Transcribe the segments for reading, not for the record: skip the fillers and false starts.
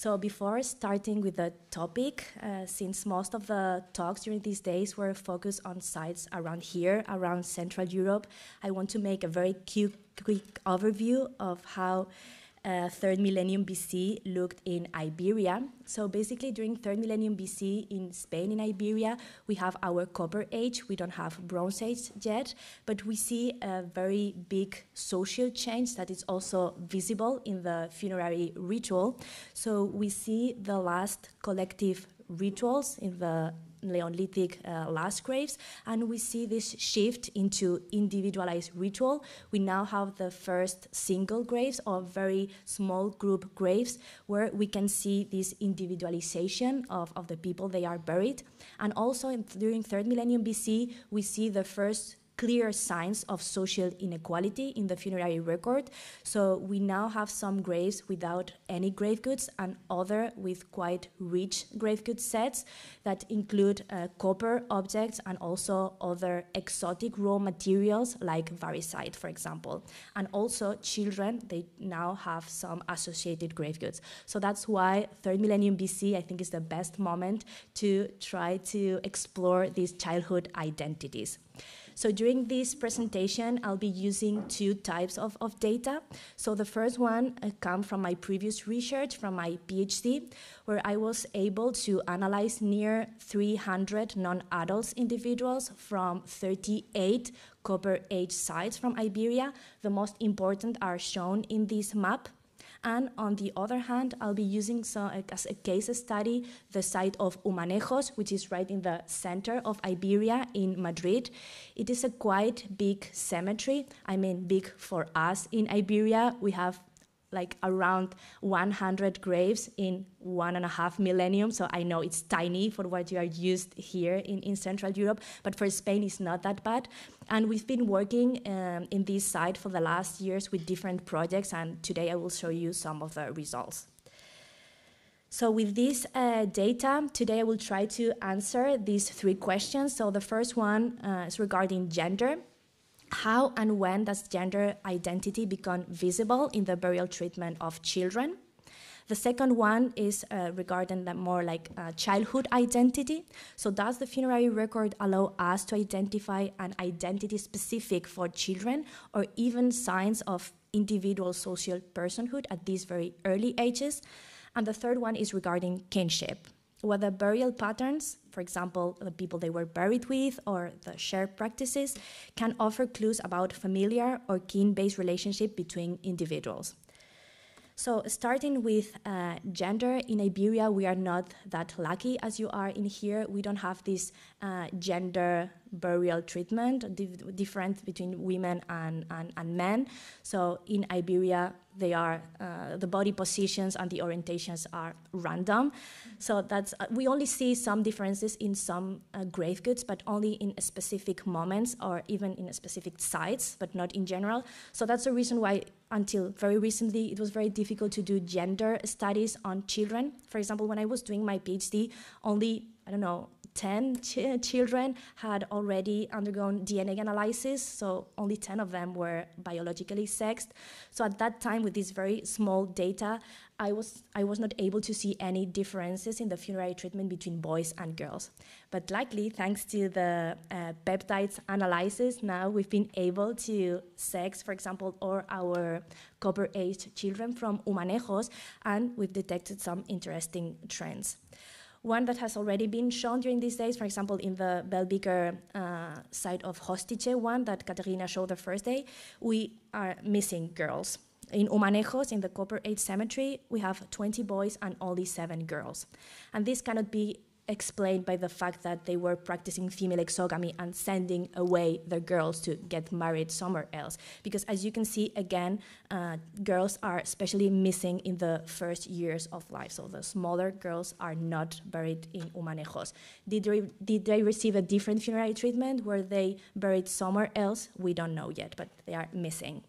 So before starting with the topic, since most of the talks during these days were focused on sites around here, around Central Europe, I want to make a very quick overview of how 3rd millennium BC looked in Iberia. So basically during 3rd millennium BC in Spain, in Iberia, we have our Copper Age. We don't have Bronze Age yet, but we see a very big social change that is also visible in the funerary ritual. So we see the last collective rituals in the Neolithic last graves, and we see this shift into individualized ritual. We now have the first single graves or very small group graves where we can see this individualization of the people they are buried. And also during 3rd millennium BC, we see the first clear signs of social inequality in the funerary record. So we now have some graves without any grave goods and other with quite rich grave goods sets that include copper objects and also other exotic raw materials like varicite, for example. And also children, they now have some associated grave goods. So that's why 3rd millennium BC, I think, is the best moment to try to explore these childhood identities. So during this presentation, I'll be using two types of data. So the first one comes from my previous research, from my PhD, where I was able to analyze near 300 non-adult individuals from 38 Copper Age sites from Iberia. The most important are shown in this map. And on the other hand, I'll be using as a case study the site of Humanejos, which is right in the center of Iberia in Madrid. It is a quite big cemetery. I mean, big for us in Iberia. We have like around 100 graves in 1.5 millennium. So I know it's tiny for what you are used here in Central Europe, but for Spain, it's not that bad. And we've been working in this site for the last years with different projects, and today I will show you some of the results. So with this data, today I will try to answer these three questions. So the first one is regarding gender. How and when does gender identity become visible in the burial treatment of children? The second one is regarding the more like childhood identity. So does the funerary record allow us to identify an identity specific for children or even signs of individual social personhood at these very early ages? And the third one is regarding kinship. Whether burial patterns, for example, the people they were buried with or the shared practices, can offer clues about familiar or kin-based relationship between individuals. So starting with gender, in Iberia, we are not that lucky as you are in here. We don't have this gender burial treatment, different between women and men. So in Iberia, they are the body positions and the orientations are random. So that's we only see some differences in some grave goods, but only in specific moments or even in specific sites, but not in general. So that's the reason why until very recently it was very difficult to do gender studies on children. For example, when I was doing my PhD, only, 10 children had already undergone DNA analysis, so only 10 of them were biologically sexed. So at that time, with this very small data, I was not able to see any differences in the funerary treatment between boys and girls. But luckily, thanks to the peptides analysis, now we've been able to sex, for example, all our Copper Age children from Humanejos, and we've detected some interesting trends. One that has already been shown during these days, for example, in the Belviker site of Hostice, one that Katerina showed the first day, we are missing girls. In Humanejos, in the Copper Age cemetery, we have 20 boys and only 7 girls. And this cannot be explained by the fact that they were practicing female exogamy and sending away their girls to get married somewhere else. Because as you can see, again, girls are especially missing in the first years of life. So the smaller girls are not buried in Humanejos. Did they receive a different funerary treatment? Were they buried somewhere else? We don't know yet, but they are missing.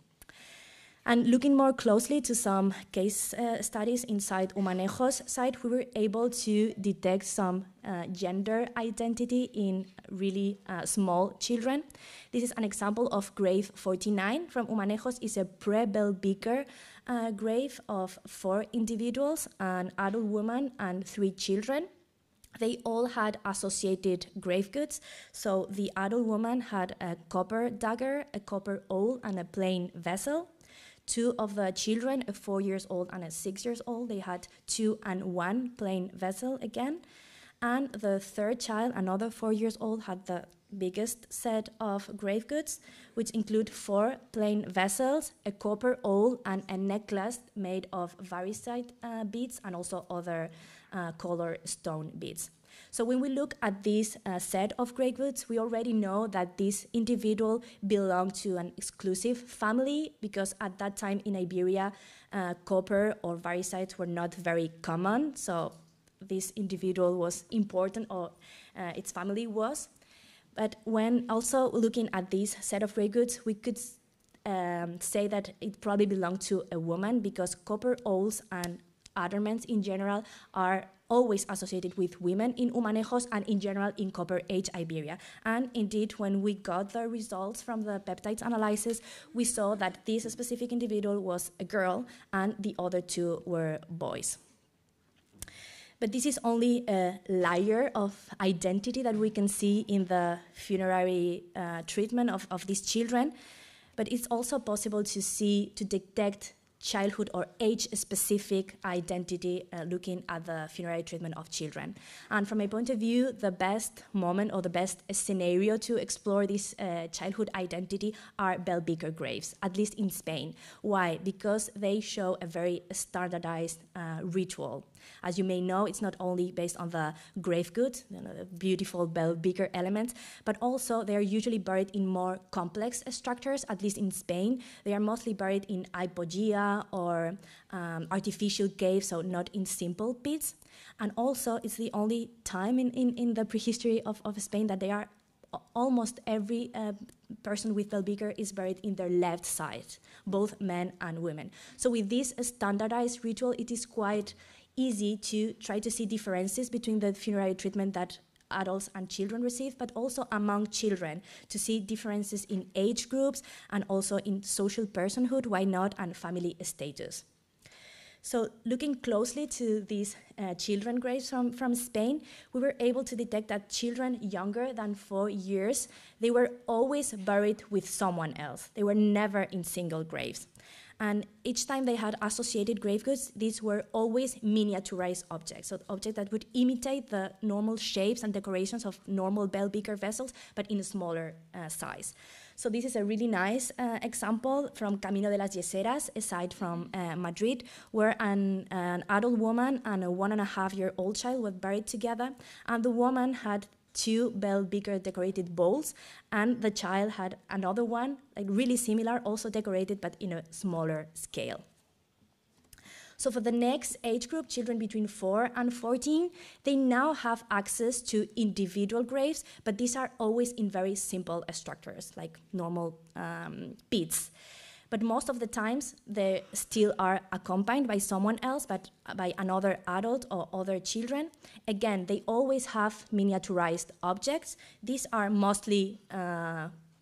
And looking more closely to some case studies inside Humanejos site, we were able to detect some gender identity in really small children. This is an example of grave 49 from Humanejos. It's a pre-Belviker a grave of 4 individuals, an adult woman and 3 children. They all had associated grave goods. So the adult woman had a copper dagger, a copper awl, and a plain vessel. 2 of the children, a 4 years old and a 6 years old, they had 2 and 1 plain vessel again. And the 3rd child, another 4 years old, had the biggest set of grave goods, which include 4 plain vessels, a copper awl, and a necklace made of varicite beads and also other color stone beads. So when we look at this set of grave goods, we already know that this individual belonged to an exclusive family, because at that time in Iberia, copper or varicites were not very common. So this individual was important, or its family was. But when also looking at this set of grave goods, we could say that it probably belonged to a woman, because copper awls and adornments in general are always associated with women in Humanejos and in general in Copper Age Iberia. And indeed, when we got the results from the peptides analysis, we saw that this specific individual was a girl and the other 2 were boys. But this is only a layer of identity that we can see in the funerary treatment of these children. But it's also possible to detect childhood or age-specific identity looking at the funerary treatment of children. And from my point of view, the best moment or the best scenario to explore this childhood identity are bell-beaker graves, at least in Spain. Why? Because they show a very standardized ritual. As you may know, it's not only based on the grave goods, the beautiful bell-beaker elements, but also they are usually buried in more complex structures, at least in Spain. They are mostly buried in hypogea or artificial caves, so not in simple pits. And also, it's the only time in the prehistory of Spain that they are almost every person with bell-beaker is buried in their left side, both men and women. So with this standardized ritual, it is quite easy to try to see differences between the funerary treatment that adults and children receive, but also among children, to see differences in age groups and also in social personhood, why not, and family status. So looking closely to these children graves from Spain, we were able to detect that children younger than 4 years, they were always buried with someone else. They were never in single graves. And each time they had associated grave goods, these were always miniaturized objects, so objects that would imitate the normal shapes and decorations of normal bell-beaker vessels, but in a smaller size. So this is a really nice example from Camino de las Yeseras, a site from Madrid, where an adult woman and a 1.5-year-old child were buried together, and the woman had 2 bell-beaker decorated bowls, and the child had another one, like really similar, also decorated, but in a smaller scale. So for the next age group, children between 4 and 14, they now have access to individual graves, but these are always in very simple structures, like normal pits. But most of the times, they still are accompanied by someone else, but by another adult or other children. Again, they always have miniaturized objects. These are mostly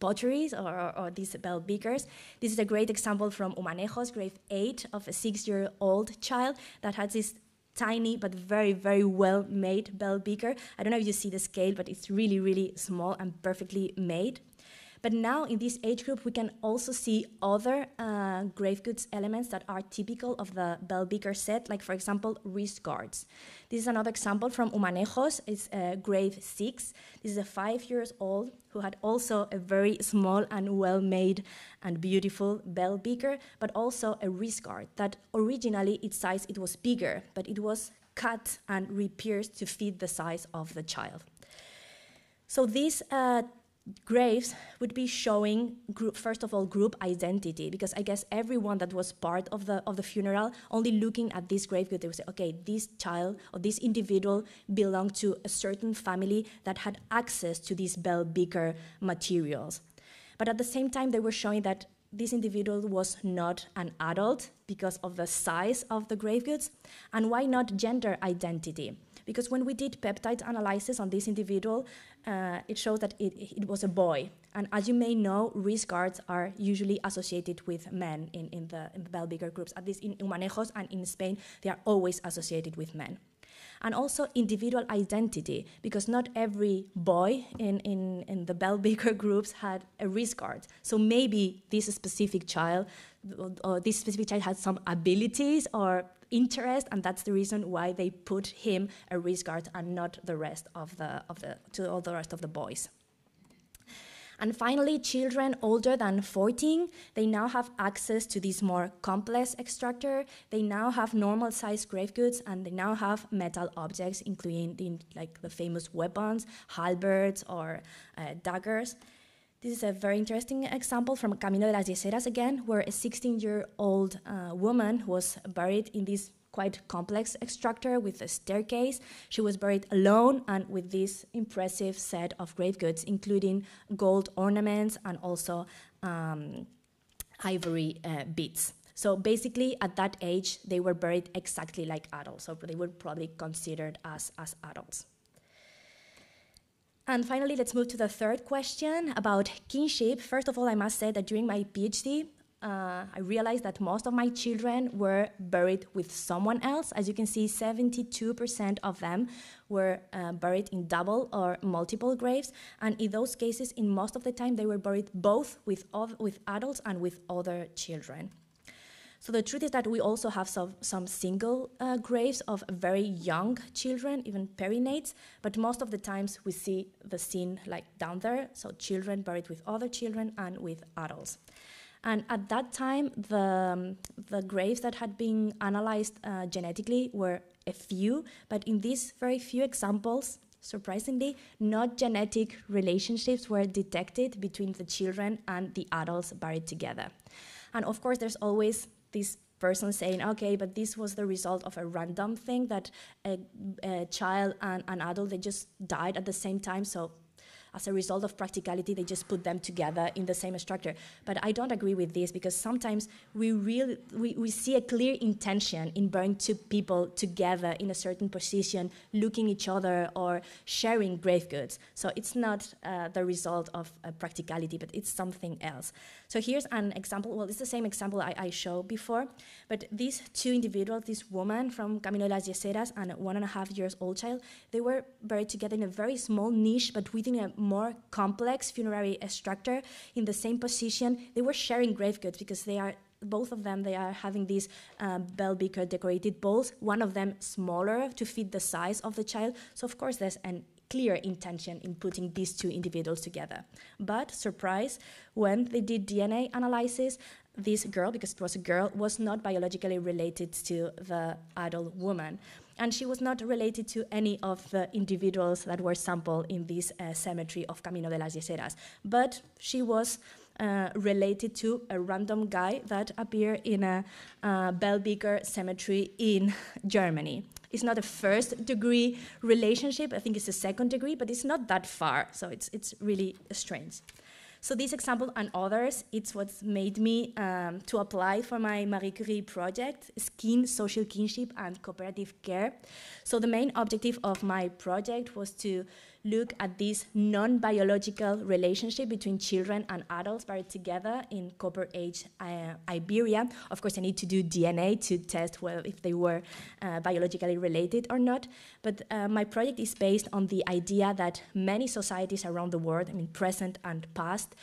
potteries or these bell-beakers. This is a great example from Humanejos, grave 8, of a 6-year-old child that has this tiny but very, very well-made bell-beaker. I don't know if you see the scale, but it's really, really small and perfectly made. But now in this age group, we can also see other grave goods elements that are typical of the bell-beaker set, like, for example, wrist guards. This is another example from Humanejos. It's grave 6. This is a 5-year-old who had also a very small and well-made and beautiful bell-beaker, but also a wrist guard that originally its size, it was bigger, but it was cut and re-pierced to fit the size of the child. So these graves would be showing, first of all, group identity, because I guess everyone that was part of the funeral, only looking at this grave, they would say, okay, this child or this individual belonged to a certain family that had access to these bell-beaker materials. But at the same time, they were showing that this individual was not an adult because of the size of the grave goods. And why not gender identity? Because when we did peptide analysis on this individual, it shows that it was a boy. And as you may know, wrist guards are usually associated with men in the bell beaker groups. At least in Humanejos and in Spain, they are always associated with men. And also individual identity, because not every boy in the bell beaker groups had a wrist guard. So maybe this specific child had some abilities or interest, and that's the reason why they put him a wrist guard and not the rest of the rest of the boys. And finally, children older than 14, they now have access to this more complex extractor. They now have normal-sized grave goods, and they now have metal objects, including the famous weapons, halberds or daggers. This is a very interesting example from Camino de las Yeseras again, where a 16-year-old woman was buried in this quite complex extractor with a staircase. She was buried alone and with this impressive set of grave goods, including gold ornaments and also ivory beads. So basically, at that age, they were buried exactly like adults, so they were probably considered as adults. And finally, let's move to the third question about kinship. First of all, I must say that during my PhD, I realized that most of my children were buried with someone else. As you can see, 72% of them were buried in double or multiple graves. And in those cases, in most of the time, they were buried both with adults and with other children. So the truth is that we also have some single graves of very young children, even perinates, but most of the times we see the scene like down there, so children buried with other children and with adults. And at that time, the graves that had been analyzed genetically were a few, but in these very few examples, surprisingly, not genetic relationships were detected between the children and the adults buried together. And of course, there's always this person saying, okay, but this was the result of a random thing, that a child and an adult, they just died at the same time, so as a result of practicality, they just put them together in the same structure. But I don't agree with this, because sometimes we see a clear intention in burying two people together in a certain position, looking each other or sharing grave goods. So it's not the result of practicality, but it's something else. So here's an example. Well, it's the same example I showed before, but these two individuals, this woman from Camino de las Yeseras and a 1.5 years old child, they were buried together in a very small niche, but within a more complex funerary structure in the same position. They were sharing grave goods because both of them are having these bell beaker decorated bowls, one of them smaller to fit the size of the child. So of course there's a clear intention in putting these two individuals together. But surprise, when they did DNA analysis, this girl, because it was a girl, was not biologically related to the adult woman. And she was not related to any of the individuals that were sampled in this cemetery of Camino de las Yeseras. But she was related to a random guy that appeared in a bell beaker cemetery in Germany. It's not a first-degree relationship. I think it's a second degree, but it's not that far. So it's really strange. So this example and others, it's what's made me to apply for my Marie Curie project, Social Kinship and Cooperative Care. So the main objective of my project was to look at this non-biological relationship between children and adults buried together in Copper Age Iberia. Of course, I need to do DNA to test if they were biologically related or not. But my project is based on the idea that many societies around the world, present and past,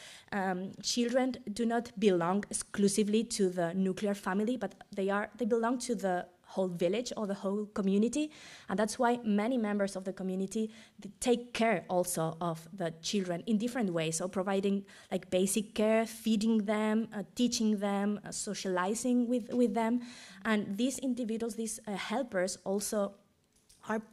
children do not belong exclusively to the nuclear family, but they belong to the whole village or the whole community, and that's why many members of the community take care also of the children in different ways, so providing like basic care, feeding them, teaching them, socializing with them, and these individuals, these helpers also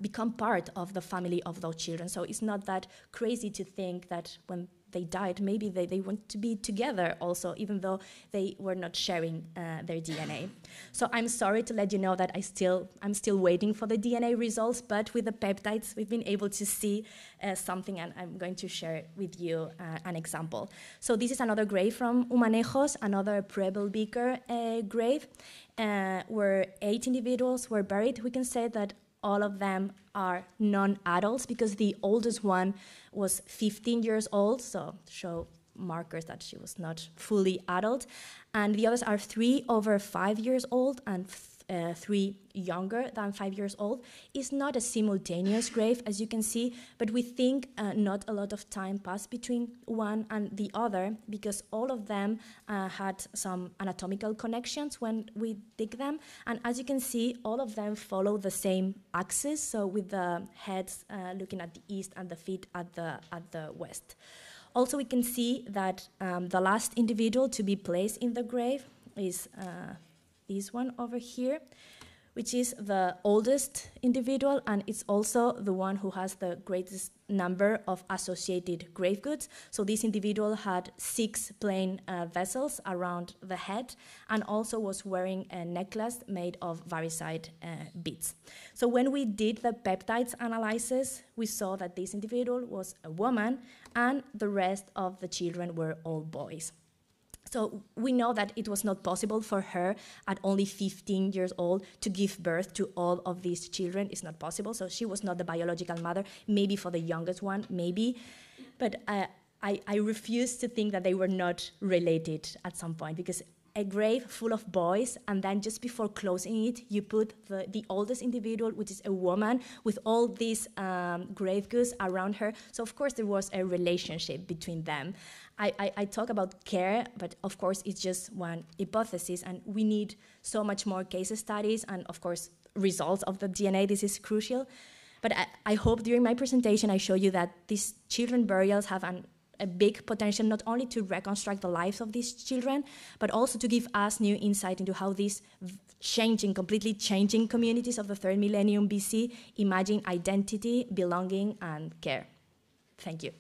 become part of the family of those children. So it's not that crazy to think that when they died, maybe they want to be together also, even though they were not sharing their DNA. So I'm sorry to let you know that I'm still waiting for the DNA results, but with the peptides, we've been able to see something, and I'm going to share with you an example. So this is another grave from Humanejos, another pre-bell beaker grave, where 8 individuals were buried. We can say that all of them are non-adults because the oldest one was 15 years old, so show markers that she was not fully adult. And the others are 3 over 5 years old and 3 younger than 5 years old. It's not a simultaneous grave, as you can see, but we think not a lot of time passed between one and the other because all of them had some anatomical connections when we dig them. And as you can see, all of them follow the same axis, so with the heads looking at the east and the feet at the west. Also, we can see that the last individual to be placed in the grave is this one over here, which is the oldest individual, and it's also the one who has the greatest number of associated grave goods. So this individual had 6 plain vessels around the head and also was wearing a necklace made of varicide beads. So when we did the peptides analysis, we saw that this individual was a woman and the rest of the children were all boys. So we know that it was not possible for her at only 15 years old to give birth to all of these children. It's not possible. So she was not the biological mother, maybe for the youngest one, maybe. But I refuse to think that they were not related at some point because a grave full of boys, and then just before closing it, you put the oldest individual, which is a woman, with all these grave goods around her. So of course there was a relationship between them. I talk about care, but of course it's just one hypothesis, and we need so much more case studies and of course results of the DNA. This is crucial. But I hope during my presentation I show you that these children burials have a big potential not only to reconstruct the lives of these children, but also to give us new insight into how these completely changing communities of the 3rd millennium BC imagine identity, belonging, and care. Thank you.